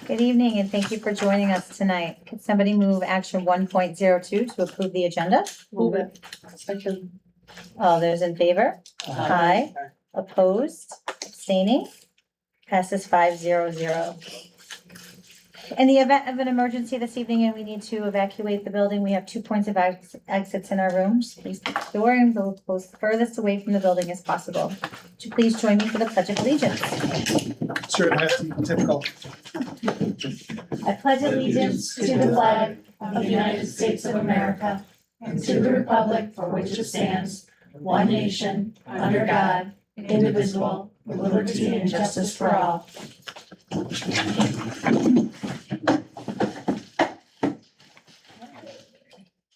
Good evening, and thank you for joining us tonight. Could somebody move action 1.02 to approve the agenda? Move it. Second. All those in favor? Aye. Opposed? Abstaining? Passes 500. In the event of an emergency this evening and we need to evacuate the building, we have 2 points of exits in our rooms. Please keep the door and go close furthest away from the building as possible. Would you please join me for the Pledge of Allegiance? Sure, it has to be typical. I pledge allegiance to the flag of the United States of America and to the republic for which it stands, one nation, under God, indivisible, with liberty and justice for all.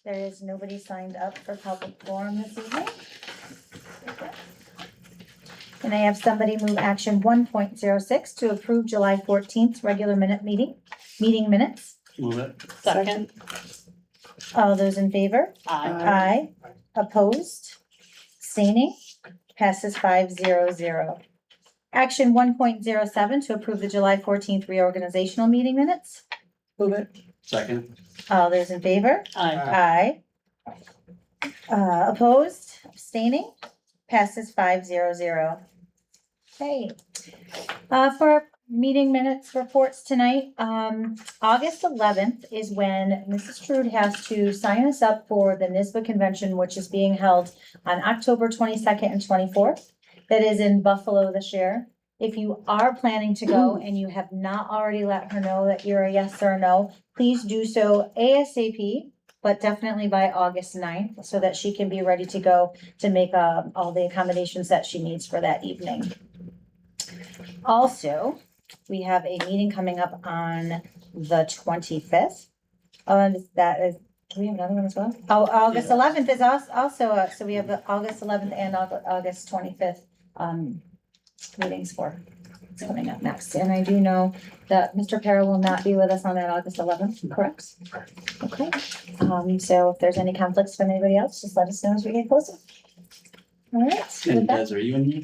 There is nobody signed up for public forum this evening. Can I have somebody move action 1.06 to approve July 14th regular meeting minutes? Move it. Second. All those in favor? Aye. Aye. Opposed? Abstaining? Passes 500. Action 1.07 to approve the July 14th reorganizational meeting minutes. Move it. Second. All those in favor? Aye. Aye. Opposed? Abstaining? Passes 500. Okay. For our meeting minutes reports tonight, August 11th is when Mrs. Trude has to sign us up for the NISBA convention, which is being held on October 22nd and 24th. That is in Buffalo this year. If you are planning to go and you have not already let her know that you're a yes or a no, please do so ASAP, but definitely by August 9th, so that she can be ready to go to make all the accommodations that she needs for that evening. Also, we have a meeting coming up on the 25th. That is, do we have another one as well? Oh, August 11th is also, so we have the August 11th and August 25th meetings for it's coming up next. And I do know that Mr. Para will not be with us on that August 11th, correct? Okay, so if there's any conflicts from anybody else, just let us know as we get closer. All right. And with that- Des, are you in here?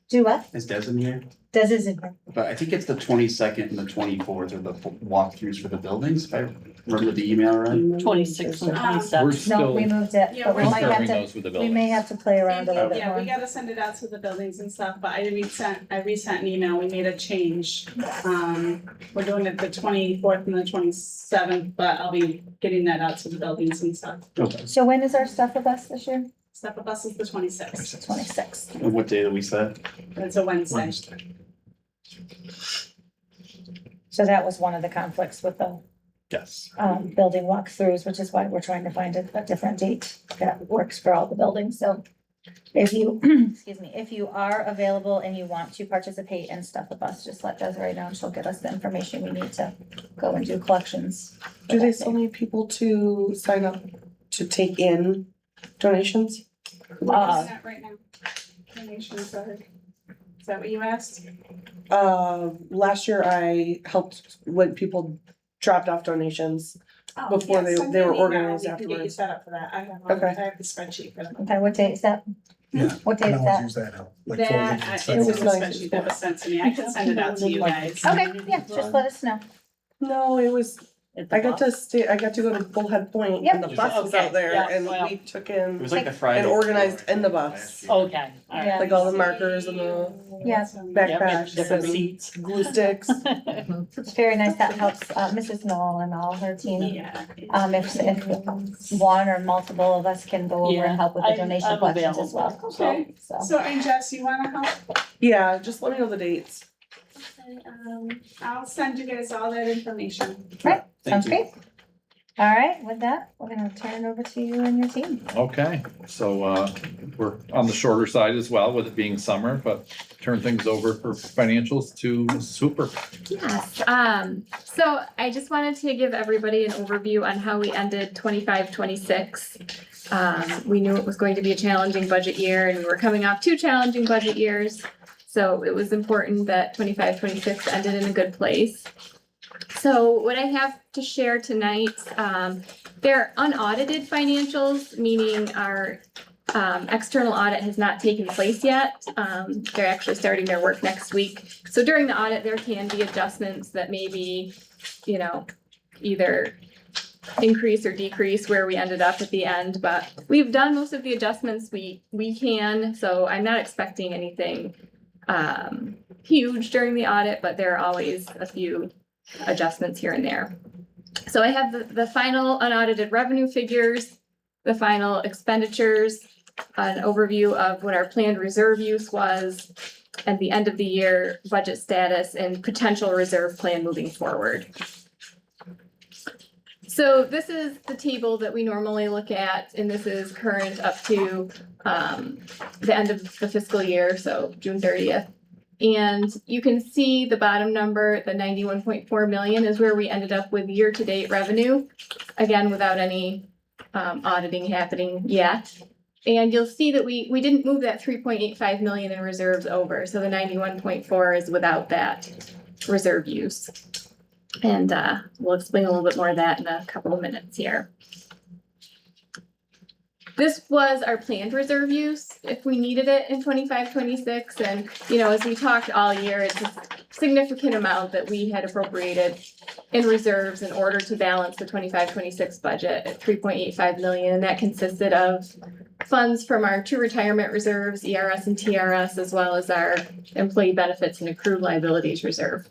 Do what? Is Des in here? Does is in here. But I think it's the 22nd and the 24th are the walkthroughs for the buildings, if I remember the email right. 26 and We're 27. No, Still we moved it, Yeah, but we we're might have confirming to, those with the we may buildings. have to play around a little bit Yeah, we more. gotta send it out to the buildings and stuff, but I resent an email, we made a change. We're doing it the 24th and the 27th, but I'll be getting that out to the buildings and stuff. Okay. So when is our stuff with us this year? Step of us is the 26th, 26th. And what day did we set? it's a Wednesday. So that was one of the conflicts with the Yes. building walkthroughs, which is why we're trying to find a different date that works for all the buildings. So if you, excuse me, if you are available and you want to participate in Stuff with Us, just let Desiree know and she'll get us the information we need to go and do collections. for Do they that still day. need people to sign up to take in donations? We're doing that right now. Donations are- Is that what you asked? Last year I helped when people dropped off donations. Oh, Before yeah, they- send they me were an email, organized we can get you afterwards. set up for that, I have, Okay. I have the spreadsheet for that. Okay, what date is that? Yeah. What date I is always that? use that help. Like That, folding and it's stuff. in the was nice. spreadsheet that was sent to me, I can send it out to you guys. Okay, yeah, just let us know. No, it was, I got to go to Bullhead Point and the Yep. bus was Okay, out there yeah, and well. we took It in was like the Friday. and organized before, in the I think, bus. last year. Okay, all Yeah. right. like all the markers and the Yeah. Yep, backpacks different and seats. glue sticks. It's very nice. That helps Mrs. Knoll and all her team. Yeah. If one or multiple of us can go over Yeah, and help with the I'm donation collections as available. well. Okay. So, So, and Jess, you wanna help? Yeah, just let me know the dates. I'll send you guys all that information. right, Thank sounds you. great. All right, with that, we're gonna turn it over to you and your team. Okay, so we're on the shorter side as well with it being summer, but turn things over for financials to Mrs. Hooper. Yes, so I just wanted to give everybody an overview on how we ended 25-26. We knew it was going to be a challenging budget year and we were coming off 2 challenging budget years. So it was important that 25-26 ended in a good place. So what I have to share tonight, they're unaudited financials, meaning our External audit has not taken place yet. They're actually starting their work next week. So during the audit, there can be adjustments that maybe, you know, either increase or decrease where we ended up at the end, but we've done most of the adjustments we can, so I'm not expecting anything huge during the audit, but there are always a few adjustments here and there. So I have the final unaudited revenue figures, the final expenditures, an overview of what our planned reserve use was, and the end of the year budget status and potential reserve plan moving forward. So this is the table that we normally look at, and this is current up to the end of the fiscal year, so June 30th. And you can see the bottom number, the 91.4 million is where we ended up with year-to-date revenue, again, without any auditing happening yet. And you'll see that we didn't move that 3.85 million in reserves over, so the 91.4 is without that reserve use. And we'll explain a little bit more of that in a couple of minutes here. This was our planned reserve use if we needed it in 25-26. And, you know, as we talked all year, it's a significant amount that we had appropriated in reserves in order to balance the 25-26 budget at 3.85 million. And that consisted of funds from our two retirement reserves, ERS and TRS, as well as our employee benefits and accrued liabilities reserve.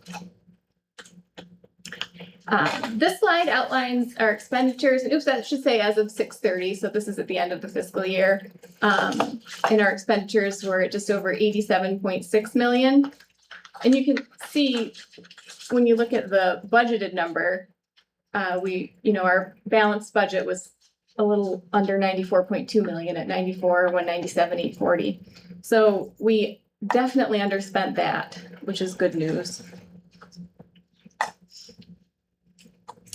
This slide outlines our expenditures, and oops, that should say as of 6/30, so this is at the end of the fiscal year. And our expenditures were at just over 87.6 million. And you can see, when you look at the budgeted number, our balanced budget was a little under 94.2 million at 94,197,840. So we definitely underspent that, which is good news.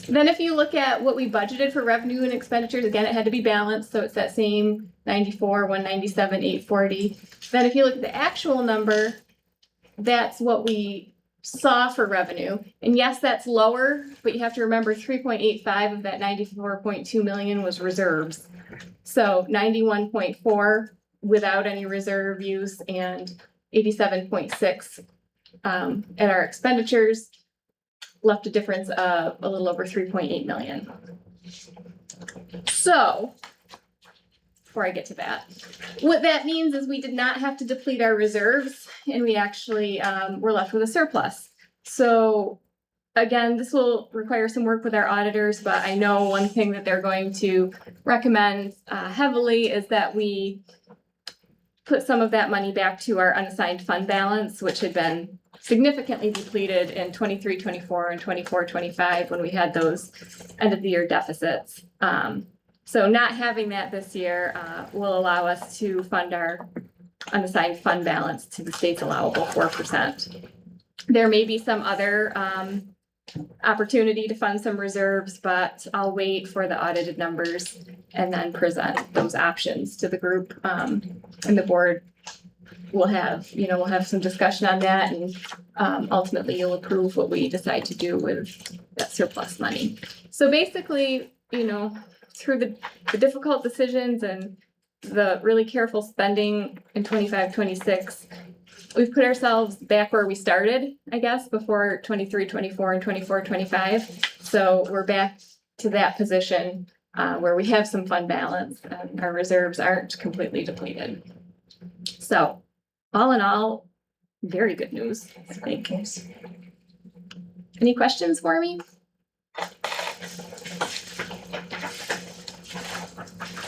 Then if you look at what we budgeted for revenue and expenditures, again, it had to be balanced, so it's that same 94,197,840. Then if you look at the actual number, that's what we saw for revenue. And yes, that's lower, but you have to remember 3.85 of that 94.2 million was reserves. So 91.4 without any reserve use and 87.6 at our expenditures. Left a difference of a little over 3.8 million. So, before I get to that, what that means is we did not have to deplete our reserves, and we actually were left with a surplus. So, again, this will require some work with our auditors, but I know one thing that they're going to recommend heavily is that we put some of that money back to our unassigned fund balance, which had been significantly depleted in 23-24 and 24-25 when we had those end of the year deficits. So not having that this year will allow us to fund our unassigned fund balance to the state's allowable 4%. There may be some other opportunity to fund some reserves, but I'll wait for the audited numbers and then present those options to the group, and the board. We'll have some discussion on that, and ultimately you'll approve what we decide to do with that surplus money. So basically, through the difficult decisions and the really careful spending in 25-26, we've put ourselves back where we started, I guess, before 23-24 and 24-25. So we're back to that position where we have some fund balance and our reserves aren't completely depleted. So all in all, very good news. Thank you. Any questions for me?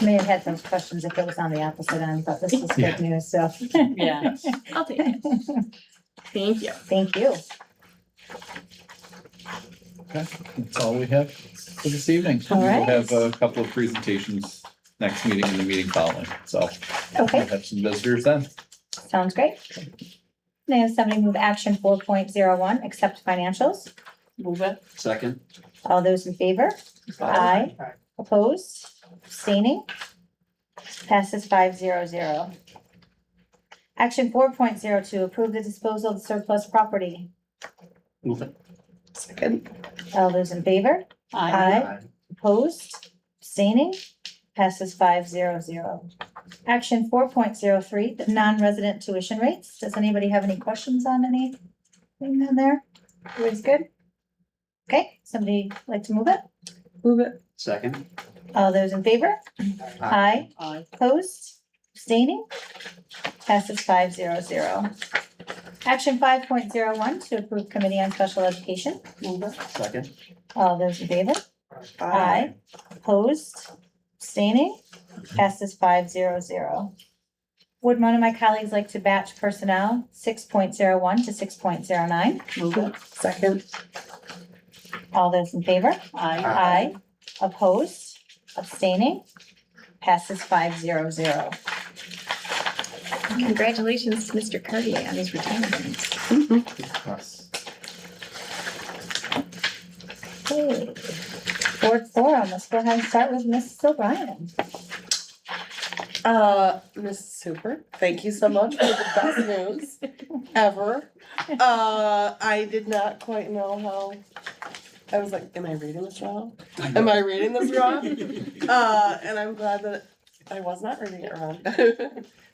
May have had some questions if it was on the opposite end, but this is good news, so. Yeah. I'll take it. Thank you. Thank you. Okay, that's all we have for this evening. All We'll right. have a couple of presentations next meeting and the meeting following, so we'll Okay, have some visitors then. sounds great. May I have somebody move action 4.01, accept financials? Move it. Second. All those in favor? Aye. Opposed? Abstaining? Passes 500. Action 4.02, approve the disposal of surplus property. Move it. Second. All those in favor? Aye. Opposed? Abstaining? Passes 500. Action 4.03, the non-resident tuition rates. Does anybody have any questions on anything in there? Everybody's good? Okay, somebody like to move it? Move it. Second. All those in favor? Aye. Aye. Opposed? Abstaining? Passes 500. Action 5.01 to approve Committee on Special Education. Move it. Second. All those in favor? Aye. Opposed? Abstaining? Passes 500. Would one of my colleagues like to batch personnel 6.01 to 6.09? Move it. Second. All those in favor? Aye. Aye. Opposed? Abstaining? Passes 500. Congratulations to Mr. Cartier on his retirement. Yes. Okay. Board forum, let's go ahead and start with Mrs. O'Brien. Miss Super, thank you so much for the best news ever. I did not quite know how, I was like, am I reading this wrong? Am I reading this wrong? And I'm glad that I was not reading it wrong.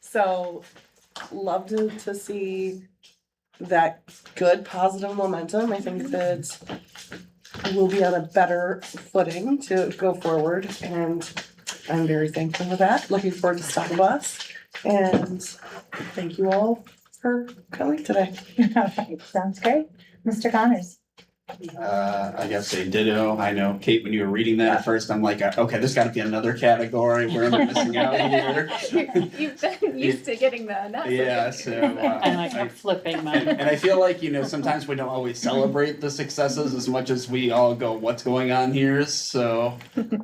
So, love to see that good positive momentum. I think that we'll be on a better footing to go forward, and I'm very thankful for that. Looking forward to Stop Bus, and thank you all for coming today. All right, sounds great. Mr. Connors. I guess they ditto. I know, Kate, when you were reading that at first, I'm like, okay, there's gotta be another category. Where am I missing out here? You've been used to getting the not so Yeah, good. so. And I kept flipping And mine. and I feel like, sometimes we don't always celebrate the successes as much as we all go, what's going on here? So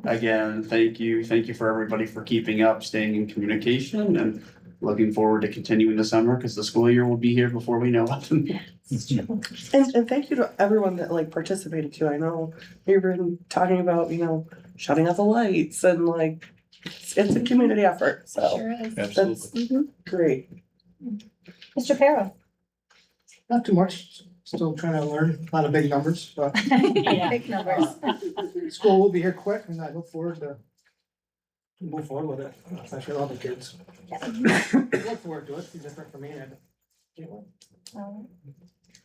again, thank you for everybody for keeping up, staying in communication, and looking forward to continuing the summer because the school year will be here before we know it. And thank you to everyone that like participated too. I know we've been talking about, shutting off the lights and like, it's a community effort, so Sure is. Absolutely. Mhm. great. Mr. Farrow. Not too much, still trying to learn, a lot of big numbers, but Big numbers. school will be here quick and I look forward to move forward with it, especially all the kids. Look forward to it, it's different for me.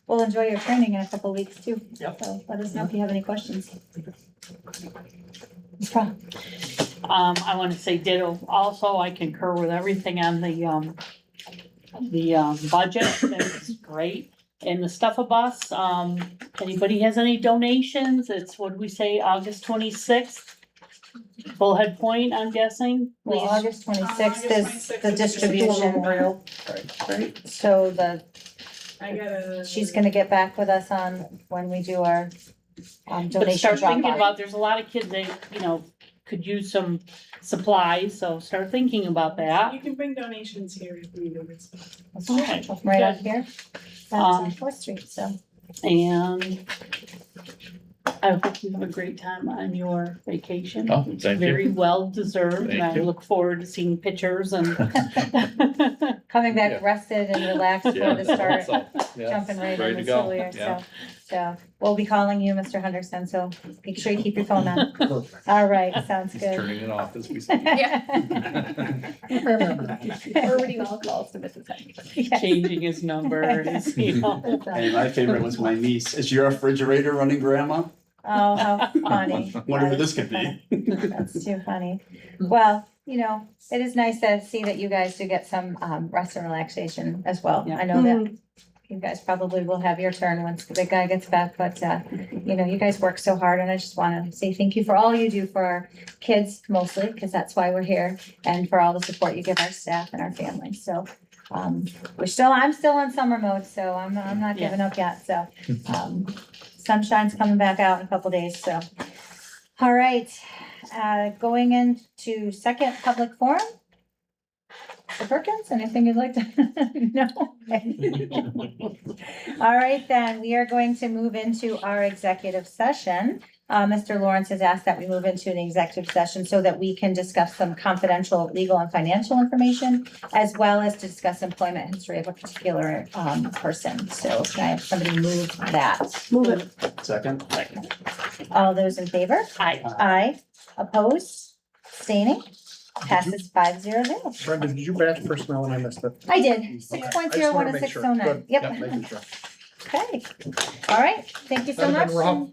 We'll enjoy your training in a couple of weeks too. Yep. So let us know if you have any questions. Ms. Crawl. I want to say ditto. Also, I concur with everything on the budget. That's great. And the Stuff a Bus, anybody has any donations? It's, what did we say, August 26th? Bullhead Point, I'm guessing. Well, Please. August 26th is 26th the is distribution. Memorial. Right. So I gotta. she's gonna get back with us on when we do our But donation start drop thinking off. about, there's a lot of kids that, could use some supplies, so start thinking about that. You can bring donations here if needed. Okay. Right out here. That's on Um, 4th Street, so. And I hope you have a great time on your vacation. Oh, thank you. Very well deserved, and Thank I you. look forward to seeing pictures and. Coming back Yeah. rested and relaxed Yeah, before to start so, yeah, jumping right ready in the to go. school year, Yeah. so we'll be calling you, Mr. Henderson, so make sure you keep your phone on. All right, sounds He's good. turning it off as we speak. Forwarding all calls to Mrs. Henderson. Yes. Changing his number, his, And my favorite was my niece. Is your refrigerator running, Grandma? Oh, how funny. Wonder who this could be. That's too funny. Well, it is nice to see that you guys do get some rest and relaxation as well. Yeah. I know that you guys probably will have your turn once the big guy gets back, but you guys work so hard, and I just wanna say thank you for all you do for our kids mostly, because that's why we're here, and for all the support you give our staff and our families, so. I'm still on summer mode, so I'm not giving up yet, so. Sunshine's coming back out in a couple days, so. All right, going into second public forum. Mr. Perkins, anything you'd like to? No? Okay. All right, then, we are going to move into our executive session. Mr. Lawrence has asked that we move into an executive session so that we can discuss some confidential legal and financial information, as well as to discuss employment history of a particular person. So can I have somebody move that? Move it. Second. All those in favor? I, Aye. Opposed? Abstaining? passes 500. Brenda, did you batch personnel and I missed it? I did, Okay. 6.01 and 609, Good. yep. Making sure. Okay, all right, thank you so That'd have much. been rough.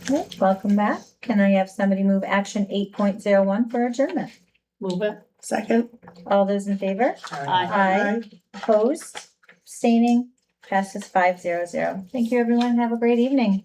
Okay, welcome back. Can I have somebody move action 8.01 for adjournment? Move it. Second. All those in favor? Aye. Aye. Opposed? Abstaining? Passes 500. Thank you, everyone. Have a great evening.